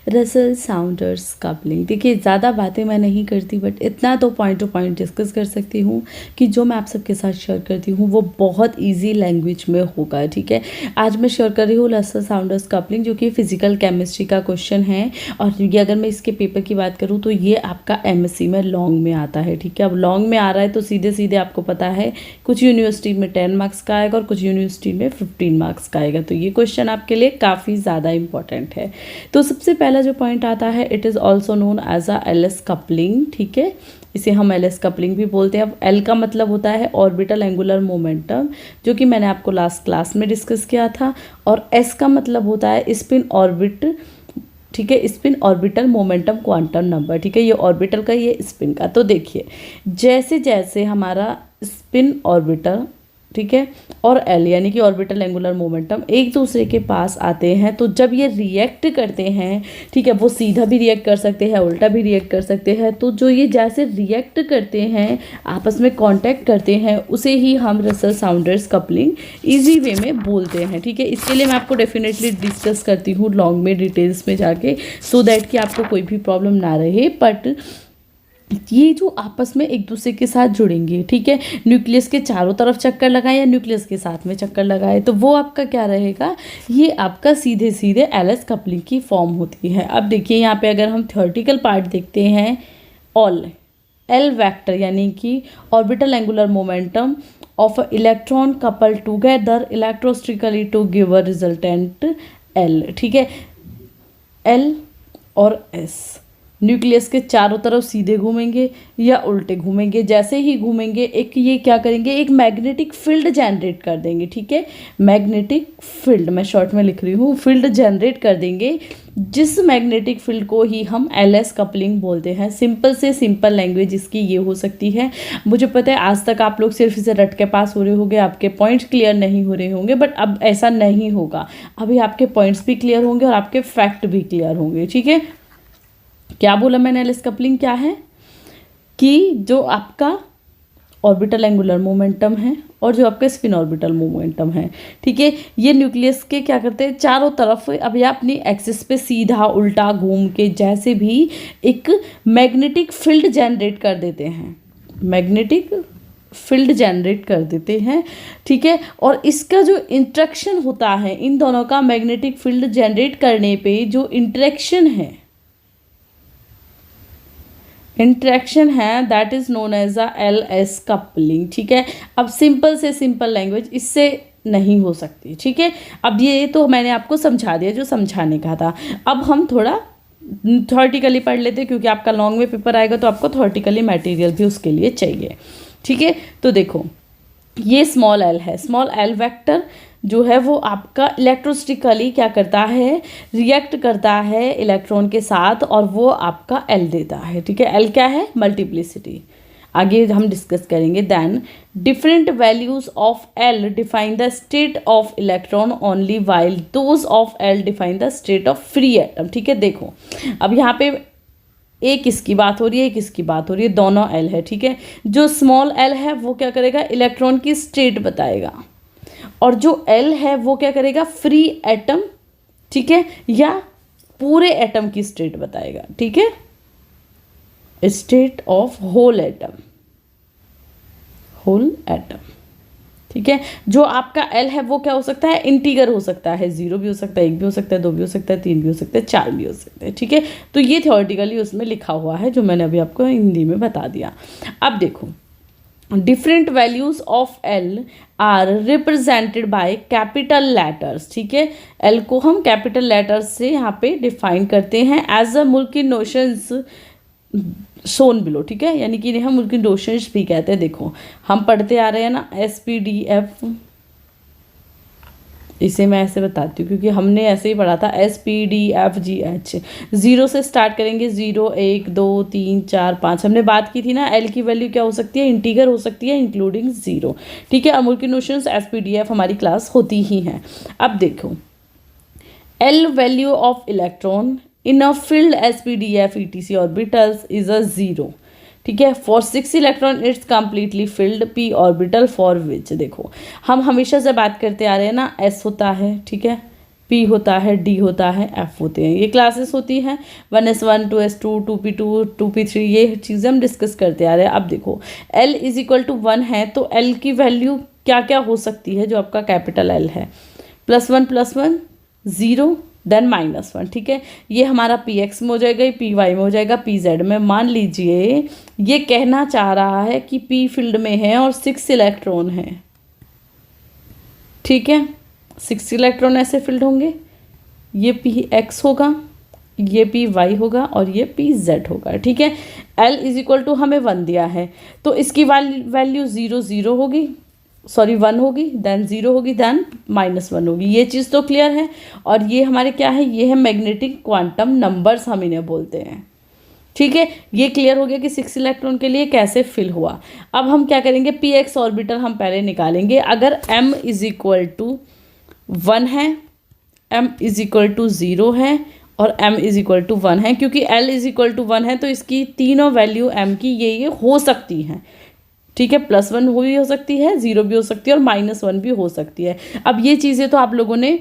Russell Saunders coupling. देखिए ज़्यादा बातें मैं नहीं करती, बट इतना तो पॉइंट टू पॉइंट डिस्कस कर सकती हूँ कि जो मैं आप सबके साथ शेयर करती हूँ वो बहुत ईजी लैंग्वेज में होगा। ठीक है, आज मैं शेयर कर रही हूँ रसल साउंडर्स कपलिंग, जो कि फिजिकल केमिस्ट्री का क्वेश्चन है। और ये अगर मैं इसके पेपर की बात करूँ तो ये आपका एमएससी में लॉन्ग में आता है। ठीक है, अब लॉन्ग में आ रहा है तो सीधे सीधे आपको पता है कुछ यूनिवर्सिटी में 10 मार्क्स का आएगा और कुछ यूनिवर्सिटी में 15 मार्क्स का आएगा। तो ये क्वेश्चन आपके लिए काफ़ी ज़्यादा इंपॉर्टेंट है। तो सबसे पहला जो पॉइंट आता है, it is also known as a LS coupling. ठीक है, इसे हम एलएस कपलिंग भी बोलते हैं। अब एल का मतलब होता है ऑर्बिटल एंगुलर मोमेंटम, जो कि मैंने आपको लास्ट क्लास में डिस्कस किया था। और एस का मतलब होता है स्पिन ऑर्बिट। ठीक है, spin orbital momentum quantum number. ठीक है, ये ऑर्बिटल का, ये स्पिन का। तो देखिए जैसे जैसे हमारा स्पिन ऑर्बिटल, ठीक है, और एल यानी कि ऑर्बिटल एंगुलर मोमेंटम एक दूसरे के पास आते हैं, तो जब ये रिएक्ट करते हैं, ठीक है, वो सीधा भी रिएक्ट कर सकते हैं, उल्टा भी रिएक्ट कर सकते हैं। तो जो ये जैसे रिएक्ट करते हैं, आपस में कांटेक्ट करते हैं, उसे ही हम Russell Saunders coupling easy way में बोलते हैं। ठीक है, इसके लिए मैं आपको डेफिनेटली डिस्कस करती हूँ लॉन्ग में, डिटेल्स में जाके, सो दैट कि आपको कोई भी प्रॉब्लम ना रहे। बट ये जो आपस में एक दूसरे के साथ जुड़ेंगे, ठीक है, न्यूक्लियस के चारों तरफ चक्कर लगाए या न्यूक्लियस के साथ में चक्कर लगाए, तो वो आपका क्या रहेगा, ये आपका सीधे सीधे एलएस कपलिंग की फॉर्म होती है। अब देखिए यहाँ पे अगर हम थ्योरेटिकल पार्ट देखते हैं, ऑल एल वेक्टर यानी कि orbital angular momentum of a electron couple together electrostatically to give a resultant L. ठीक है, एल और एस न्यूक्लियस के चारों तरफ सीधे घूमेंगे या उल्टे घूमेंगे। जैसे ही घूमेंगे एक ये क्या करेंगे, एक मैग्नेटिक फील्ड जनरेट कर देंगे। ठीक है, मैग्नेटिक फील्ड मैं शॉर्ट में लिख रही हूँ, फील्ड जनरेट कर देंगे, जिस मैग्नेटिक फील्ड को ही हम एलएस कपलिंग बोलते हैं। सिंपल से सिंपल लैंग्वेज इसकी ये हो सकती है। मुझे पता है आज तक आप लोग सिर्फ इसे रट के पास हो रहे होंगे, आपके पॉइंट्स क्लियर नहीं हो रहे होंगे, बट अब ऐसा नहीं होगा। अभी आपके पॉइंट्स भी क्लियर होंगे और आपके फैक्ट भी क्लियर होंगे। ठीक है, क्या बोला मैंने, एलएस कपलिंग क्या है कि जो आपका ऑर्बिटल एंगुलर मोमेंटम है और जो आपका स्पिन ऑर्बिटल मोमेंटम है, ठीक है, ये न्यूक्लियस के क्या करते हैं, चारों तरफ अब ये अपनी एक्सिस पे सीधा उल्टा घूम के जैसे भी एक मैग्नेटिक फील्ड जनरेट कर देते हैं, मैग्नेटिक फील्ड जनरेट कर देते हैं। ठीक है, और इसका जो इंटरेक्शन होता है, इन दोनों का मैग्नेटिक फील्ड जनरेट करने पे जो इंटरेक्शन है, इंट्रैक्शन है, that is known as a LS coupling. ठीक है, अब सिंपल से सिंपल लैंग्वेज इससे नहीं हो सकती। ठीक है, अब ये तो मैंने आपको समझा दिया जो समझाने का था। अब हम थोड़ा थ्योरेटिकली पढ़ लेते हैं, क्योंकि आपका लॉन्ग में पेपर आएगा तो आपको थ्योरेटिकली मटेरियल भी उसके लिए चाहिए। ठीक है, तो देखो ये स्मॉल एल है, स्मॉल एल वेक्टर जो है वो आपका इलेक्ट्रोस्टिकली क्या करता है, रिएक्ट करता है इलेक्ट्रॉन के साथ, और वो आपका एल देता है। ठीक है, एल क्या है, मल्टीप्लिसिटी, आगे हम डिस्कस करेंगे। Then different values of L define the state of electron only while those of L define the state of free atom. ठीक है, देखो अब यहाँ पे एक इसकी बात हो रही है, एक इसकी बात हो रही है, दोनों एल है। ठीक है, जो स्मॉल एल है वो क्या करेगा, इलेक्ट्रॉन की स्टेट बताएगा, और जो एल है वो क्या करेगा, फ्री एटम, ठीक है, या पूरे एटम की स्टेट बताएगा। ठीक है, state of whole atom, whole atom. ठीक है, जो आपका एल है वो क्या हो सकता है, इंटीगर हो सकता है, 0 भी हो सकता है, 1 भी हो सकता है, 2 भी हो सकता है, 3 भी हो सकता है, 4 भी हो सकते हैं। ठीक है, तो ये थ्योरेटिकली उसमें लिखा हुआ है जो मैंने अभी आपको हिंदी में बता दिया। अब देखो different values of L R represented by capital letters. ठीक है, एल को हम कैपिटल लेटर्स से यहाँ पे डिफाइन करते हैं एज अ मुल्की नोशंस शोन बिलो। ठीक है, यानी कि हम मुल्की नोशंस भी कहते हैं। देखो हम पढ़ते आ रहे हैं ना SPDF, इसे मैं ऐसे बताती हूँ क्योंकि हमने ऐसे ही पढ़ा था SPDFGH। 0 से स्टार्ट करेंगे, 0 1 2 3 4 5। हमने बात की थी ना एल की वैल्यू क्या हो सकती है, इंटीगर हो सकती है इंक्लूडिंग 0। ठीक है, अमूल की नोशंस SPDF हमारी क्लास होती ही हैं। अब देखो L value of electron in a field SPDF ETC orbitals is a 0। ठीक है, for 6 electron it's completely field p orbital for which. देखो हम हमेशा से बात करते आ रहे हैं ना, s होता है, ठीक है, P होता है, D होता है, F होते हैं। ये क्लासेस होती हैं 1s1 2s2 2p2 2p3, ये चीज़ें हम डिस्कस करते आ रहे हैं। अब देखो L इज इक्वल टू 1 है तो L की वैल्यू क्या क्या हो सकती है, जो आपका कैपिटल L है, +1 0 देन -1, ठीक है। ये हमारा px में हो जाएगा, ये py में हो जाएगा, pz में। मान लीजिए ये कहना चाह रहा है कि p फील्ड में है और 6 इलेक्ट्रॉन है, ठीक है। 6 इलेक्ट्रॉन ऐसे फिल्ड होंगे, ये px होगा, ये py होगा और ये pz होगा, ठीक है। L इज इक्वल टू हमें 1 दिया है तो इसकी वैल्यू 0 0 होगी, सॉरी 1 होगी, देन 0 होगी, देन -1 होगी। ये चीज़ तो क्लियर है। और ये हमारे क्या है, ये है मैग्नेटिक क्वांटम नंबर्स, हम इन्हें बोलते हैं, ठीक है। ये क्लियर हो गया कि 6 इलेक्ट्रॉन के लिए कैसे फिल हुआ। अब हम क्या करेंगे, px ऑर्बिटल हम पहले निकालेंगे। अगर m इज इक्वल टू 1 है, m इज इक्वल टू 0 है और m इज इक्वल टू 1 है, क्योंकि l इज इक्वल टू 1 है तो इसकी तीनों वैल्यू m की ये हो सकती हैं, ठीक है। +1 भी हो सकती है, 0 भी हो सकती है और -1 भी हो सकती है। अब ये चीज़ें तो आप लोगों ने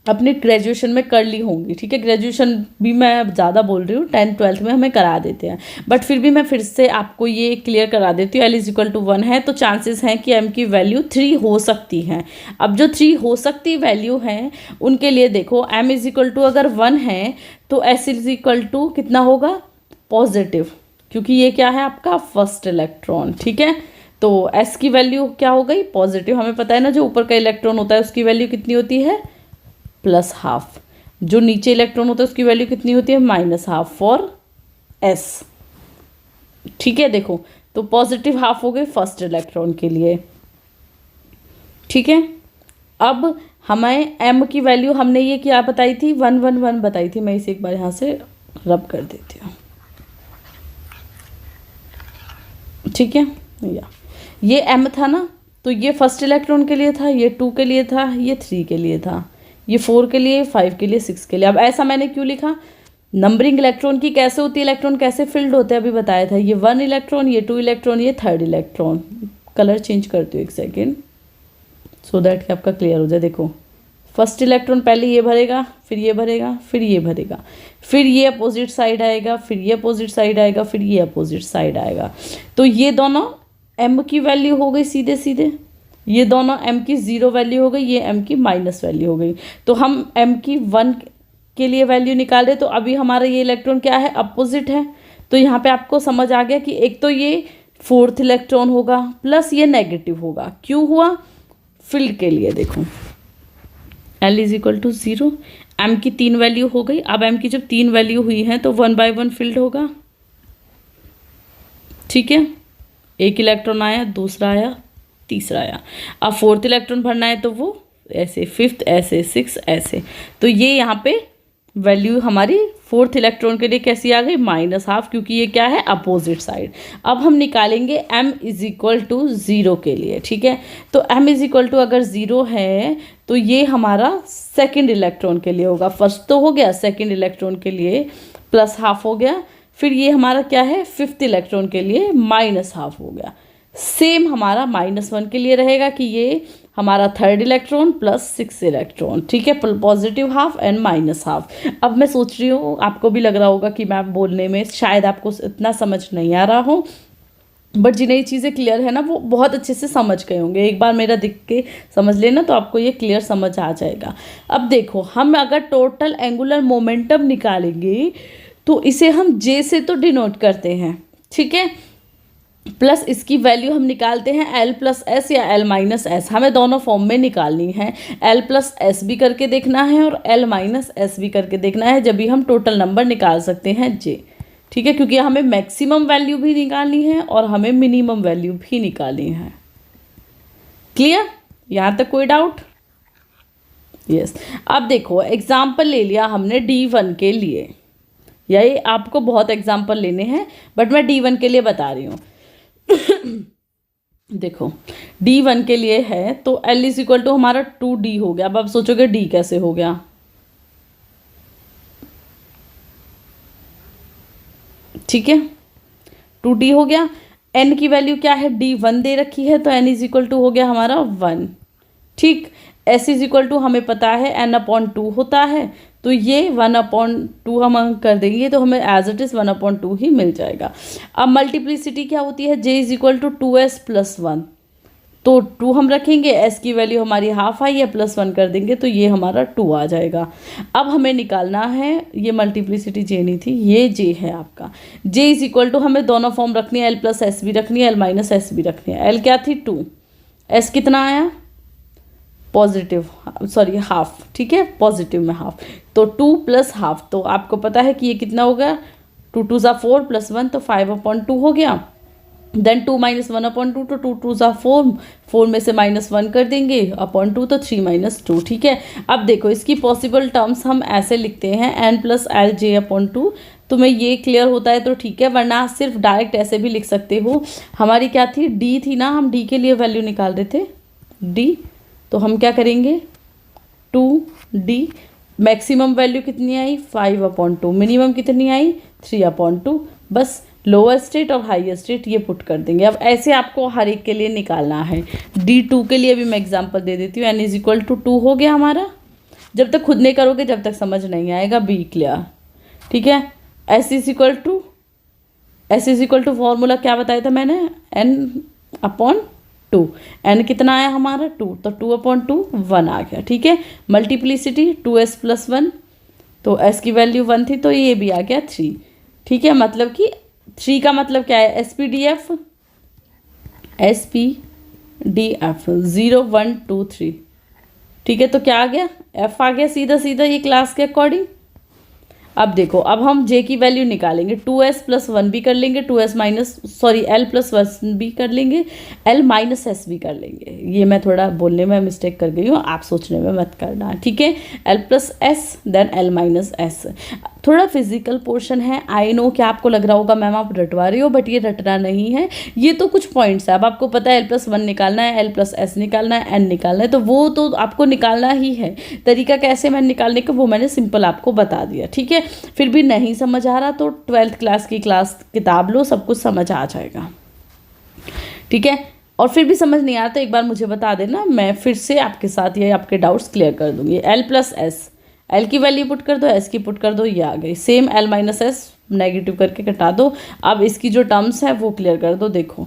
अपने ग्रेजुएशन में कर ली होंगी, ठीक है। ग्रेजुएशन भी मैं ज़्यादा बोल रही हूँ, 10th 12th में हमें करा देते हैं, बट फिर भी मैं फिर से आपको ये क्लियर करा देती हूँ। L इज इक्वल टू 1 है तो चांसेस हैं कि m की वैल्यू 3 हो सकती हैं। अब जो 3 हो सकती वैल्यू हैं उनके लिए देखो, m इज इक्वल टू अगर 1 है तो s इज इक्वल टू कितना होगा, पॉजिटिव, क्योंकि ये क्या है आपका फर्स्ट इलेक्ट्रॉन, ठीक है। तो s की वैल्यू क्या हो गई, पॉजिटिव। हमें पता है ना जो ऊपर का इलेक्ट्रॉन होता है उसकी वैल्यू कितनी होती है, +½ जो नीचे इलेक्ट्रॉन होता है उसकी वैल्यू कितनी होती है, -½ फॉर s, ठीक है। देखो तो +½ हो गए फर्स्ट इलेक्ट्रॉन के लिए, ठीक है। अब हमें m की वैल्यू हमने ये क्या बताई थी, 1 1 1 बताई थी। मैं इसे एक बार यहाँ से रब कर देती हूँ, ठीक है। ये m था ना, तो ये फर्स्ट इलेक्ट्रॉन के लिए था, ये 2 के लिए था, ये 3 के लिए था, ये 4 के लिए, 5 के लिए, 6 के लिए। अब ऐसा मैंने क्यों लिखा, नंबरिंग इलेक्ट्रॉन की कैसे होती है, इलेक्ट्रॉन कैसे फिल्ड होते हैं अभी बताया था। ये 1 इलेक्ट्रॉन, ये 2 इलेक्ट्रॉन, ये 3rd इलेक्ट्रॉन। कलर चेंज करती हूँ एक सेकेंड सो दैट कि आपका क्लियर हो जाए। देखो फर्स्ट इलेक्ट्रॉन पहले ये भरेगा, फिर ये भरेगा, फिर ये भरेगा, फिर ये अपोजिट साइड आएगा, फिर ये अपोजिट साइड आएगा, फिर ये अपोजिट साइड आएगा। तो ये दोनों m की वैल्यू हो गई सीधे सीधे, ये दोनों m की 0 वैल्यू हो गई, ये m की माइनस वैल्यू हो गई। तो हम m की 1 के लिए वैल्यू निकाल रहे, तो अभी हमारा ये इलेक्ट्रॉन क्या है, अपोजिट है। तो यहाँ पे आपको समझ आ गया कि एक तो ये 4th इलेक्ट्रॉन होगा प्लस ये नेगेटिव होगा। क्यों हुआ, फील्ड के लिए। देखो L is equal to 0, m की 3 वैल्यू हो गई। अब m की जब 3 वैल्यू हुई है तो 1 by 1 फील्ड होगा, ठीक है। एक इलेक्ट्रॉन आया, दूसरा आया, तीसरा आया। अब 4th इलेक्ट्रॉन भरना है तो वो ऐसे, 5th ऐसे, 6th ऐसे। तो ये यहाँ पे वैल्यू हमारी 4th इलेक्ट्रॉन के लिए कैसी आ गई, -½ क्योंकि ये क्या है, अपोजिट साइड। अब हम निकालेंगे m इज इक्वल टू 0 के लिए, ठीक है। तो m इज इक्वल टू अगर 0 है तो ये हमारा 2nd इलेक्ट्रॉन के लिए होगा। फर्स्ट तो हो गया, 2nd इलेक्ट्रॉन के लिए +½ हो गया, फिर ये हमारा क्या है, 5th इलेक्ट्रॉन के लिए -½ हो गया। सेम हमारा -1 के लिए रहेगा कि ये हमारा 3rd electron plus 6th electron, ठीक है, +½ एंड -½ अब मैं सोच रही हूँ आपको भी लग रहा होगा कि मैम बोलने में शायद आपको इतना समझ नहीं आ रहा हो, बट जिन्हें ये चीज़ें क्लियर है ना वो बहुत अच्छे से समझ गए होंगे। एक बार मेरा दिख के समझ लेना तो आपको ये क्लियर समझ आ जाएगा। अब देखो हम अगर टोटल एंगुलर मोमेंटम निकालेंगे तो इसे हम J से तो डिनोट करते हैं, ठीक है, प्लस इसकी वैल्यू हम निकालते हैं L प्लस एस या L माइनस एस। हमें दोनों फॉर्म में निकालनी है, L प्लस एस भी करके देखना है और L माइनस एस भी करके देखना है, जब भी हम टोटल नंबर निकाल सकते हैं J, ठीक है, क्योंकि हमें मैक्सिमम वैल्यू भी निकालनी है और हमें मिनिमम वैल्यू भी निकालनी है। क्लियर, यहाँ तक कोई डाउट? यस। अब देखो एग्जाम्पल ले लिया हमने D1 के लिए, यही आपको बहुत एग्जाम्पल लेने हैं बट मैं D1 के लिए बता रही हूँ। देखो D1 के लिए है तो L इज इक्वल टू हमारा 2D हो गया। अब आप सोचोगे D कैसे हो गया, ठीक है, 2D हो गया। N की वैल्यू क्या है, D1 दे रखी है तो N इज इक्वल टू हो गया हमारा 1, ठीक। S इज इक्वल टू हमें पता है n/2 होता है, तो ये 1/2 हम कर देंगे तो हमें एज इट इज़ 1/2 ही मिल जाएगा। अब मल्टीप्लिसिटी क्या होती है, J is equal to 2S plus 1, तो 2 हम रखेंगे, S की वैल्यू हमारी हाफ आई है, प्लस 1 कर देंगे तो ये हमारा 2 आ जाएगा। अब हमें निकालना है, ये मल्टीप्लिसिटी J नहीं थी, ये J है आपका। J इज इक्वल टू हमें दोनों फॉर्म रखनी है, L प्लस एस भी रखनी है, L माइनस एस भी रखनी है। L क्या थी 2, S कितना आया पॉजिटिव, सॉरी हाफ, ठीक है, पॉजिटिव में हाफ, तो 2 प्लस हाफ, तो आपको पता है कि ये कितना हो गया, 2 2 ज़ा 4 प्लस 1 तो 5/2 हो गया। देन 2 माइनस 1/2 तो 2 2 ज़ा 4, 4 में से -1 कर देंगे अपॉन 2 तो 3 - 2, ठीक है। अब देखो इसकी पॉसिबल टर्म्स हम ऐसे लिखते हैं n plus L J upon 2, तुम्हें ये क्लियर होता है तो ठीक है, वरना सिर्फ डायरेक्ट ऐसे भी लिख सकते हो। हमारी क्या थी, d थी ना, हम d के लिए वैल्यू निकाल रहे थे, d, तो हम क्या करेंगे 2d, मैक्सिमम वैल्यू कितनी आई 5/2, मिनिमम कितनी आई 3/2, बस लोअर स्टेट और हाईयर स्टेट ये पुट कर देंगे। अब ऐसे आपको हर एक के लिए निकालना है। D2 के लिए भी मैं एग्जांपल दे देती हूँ, n इज इक्वल टू 2 हो गया हमारा, जब तक खुद नहीं करोगे जब तक समझ नहीं आएगा, बी क्लियर, ठीक है। S is equal to formula क्या बताया था मैंने, n/2, n कितना आया हमारा 2, तो 2/2 1 आ गया, ठीक है। मल्टीप्लिसिटी 2s प्लस 1, तो s की वैल्यू 1 थी तो ये भी आ गया 3, ठीक है। मतलब कि 3 का मतलब क्या है, SPDF 0 1 2 3, ठीक है। तो क्या आ गया, F आ गया सीधा सीधा ये क्लास के अकॉर्डिंग। अब देखो, अब हम J की वैल्यू निकालेंगे, 2S प्लस 1 भी कर लेंगे, L प्लस 1 भी कर लेंगे, L माइनस एस भी कर लेंगे। ये मैं थोड़ा बोलने में मिस्टेक कर गई हूँ, आप सोचने में मत करना, ठीक है। L plus S then L minus S, थोड़ा फिजिकल पोर्शन है, आई नो कि आपको लग रहा होगा मैम आप रटवा रही हो, बट ये रटना नहीं है, ये तो कुछ पॉइंट्स है। अब आपको पता है L प्लस 1 निकालना है, L प्लस एस निकालना है, N निकालना है, तो वो तो आपको निकालना ही है। तरीका कैसे मैं निकालने का वो मैंने सिंपल आपको बता दिया, ठीक है। फिर भी नहीं समझ आ रहा तो 12th क्लास की किताब लो, सब कुछ समझ आ जाएगा, ठीक है। और फिर भी समझ नहीं आता एक बार मुझे बता देना, मैं फिर से आपके साथ ये आपके डाउट्स क्लियर कर दूंगी। L प्लस एस, L की वैल्यू पुट कर दो, S की पुट कर दो, ये आ गई। Same L minus S negative करके कटा दो। अब इसकी जो टर्म्स है वो क्लियर कर दो। देखो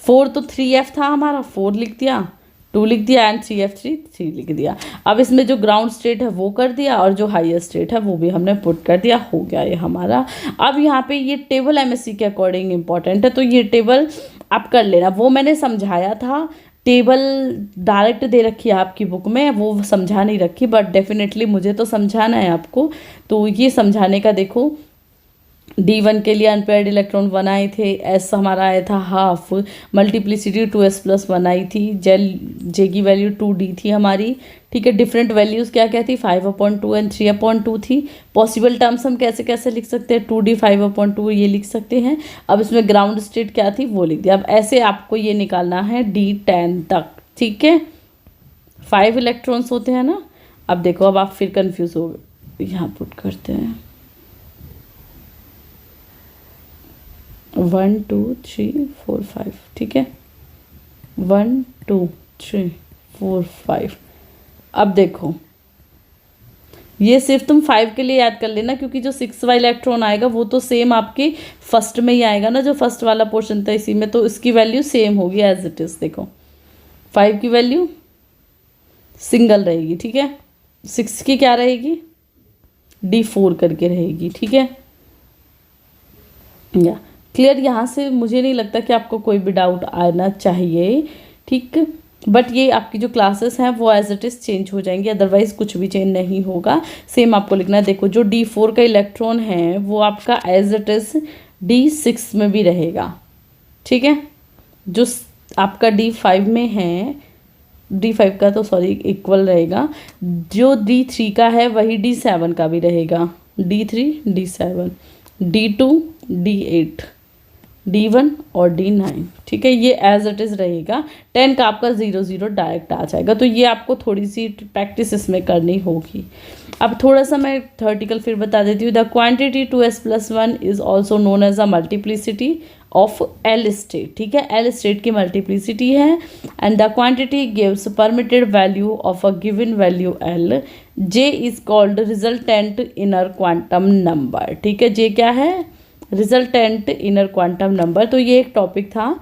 4 तो 3F था हमारा, 4 लिख दिया, 2 लिख दिया, एंड 3F3 लिख दिया। अब इसमें जो ग्राउंड स्टेट है वो कर दिया और जो हाईयर स्टेट है वो भी हमने पुट कर दिया, हो गया ये हमारा। अब यहाँ पे ये टेबल MSc के अकॉर्डिंग इंपॉर्टेंट है, तो ये टेबल आप कर लेना। वो मैंने समझाया था, टेबल डायरेक्ट दे रखी है आपकी बुक में, वो समझा नहीं रखी, बट डेफिनेटली मुझे तो समझाना है आपको, तो ये समझाने का देखो। D1 के लिए अनपेयर्ड इलेक्ट्रॉन 1 आए थे, S हमारा आया था हाफ, मल्टीप्लिसिटी 2S प्लस 1 आई थी, J की वैल्यू 2D थी हमारी, ठीक है। डिफरेंट वैल्यूज़ क्या क्या थी, 5/2 एंड 3/2 थी। पॉसिबल टर्म्स हम कैसे कैसे लिख सकते हैं, 2D 5/2 ये लिख सकते हैं। अब इसमें ग्राउंड स्टेट क्या थी वो लिख दिया। अब ऐसे आपको ये निकालना है D10 तक, ठीक है। 5 इलेक्ट्रॉन्स होते हैं ना। अब देखो, अब आप फिर कन्फ्यूज़ हो गए, यहाँ पुट करते हैं 1 2 3 4 5, ठीक है, 1 2 3 4 5। अब देखो ये सिर्फ तुम 5 के लिए याद कर लेना, क्योंकि जो 6 वाला इलेक्ट्रॉन आएगा वो तो सेम आपके फर्स्ट में ही आएगा ना, जो फर्स्ट वाला पोर्शन था इसी में, तो इसकी वैल्यू सेम होगी एज इट इज़। देखो 5 की वैल्यू सिंगल रहेगी, ठीक है। 6 की क्या रहेगी, D4 करके रहेगी, ठीक है। या क्लियर, यहाँ से मुझे नहीं लगता कि आपको कोई भी डाउट आना चाहिए, ठीक। बट ये आपकी जो क्लासेस हैं वो एज इट इज़ चेंज हो जाएंगी, अदरवाइज कुछ भी चेंज नहीं होगा, सेम आपको लिखना है। देखो जो D4 का इलेक्ट्रॉन है वो आपका एज इट इज़ D6 में भी रहेगा, ठीक है। जो आपका D5 में है, D5 का तो सॉरी इक्वल रहेगा, जो D3 का है वही D7 का भी रहेगा, D3 D7 D2 D8 D1 और D9, ठीक है। ये एज इट इज़ रहेगा। 10 का आपका 0 0 डायरेक्ट आ जाएगा, तो ये आपको थोड़ी सी प्रैक्टिस इसमें करनी होगी। अब थोड़ा सा मैं थ्योरेटिकल फिर बता देती हूँ। The quantity 2s+1 is also known as a multiplicity of L state, ठीक है, एल स्टेट की मल्टीप्लिसिटी है। And the quantity gives permitted value of a given value L. J is called resultant inner quantum number, ठीक है, जे क्या है, resultant inner quantum number. तो ये एक टॉपिक था।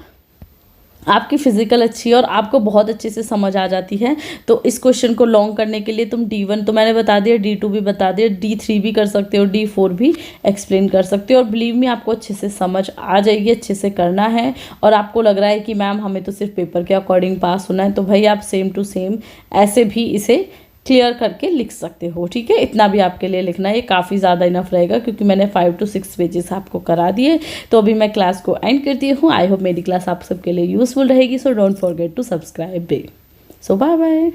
आपकी फिजिकल अच्छी है और आपको बहुत अच्छे से समझ आ जाती है, तो इस क्वेश्चन को लॉन्ग करने के लिए तुम D1 तो मैंने बता दिया, D2 भी बता दिया, D3 भी कर सकते हो, D4 भी एक्सप्लेन कर सकते हो। और बिलीव मी आपको अच्छे से समझ आ जाएगी, अच्छे से करना है। और आपको लग रहा है कि मैम हमें तो सिर्फ पेपर के अकॉर्डिंग पास होना है, तो भाई आप सेम टू सेम ऐसे भी इसे क्लियर करके लिख सकते हो, ठीक है। इतना भी आपके लिए लिखना है, ये काफ़ी ज़्यादा इनफ रहेगा क्योंकि मैंने 5 to 6 पेजेस आपको करा दिए। तो अभी मैं क्लास को एंड करती हूँ। आई होप मेरी क्लास आप सबके लिए यूज़फुल रहेगी। So don't forget to subscribe. So bye bye.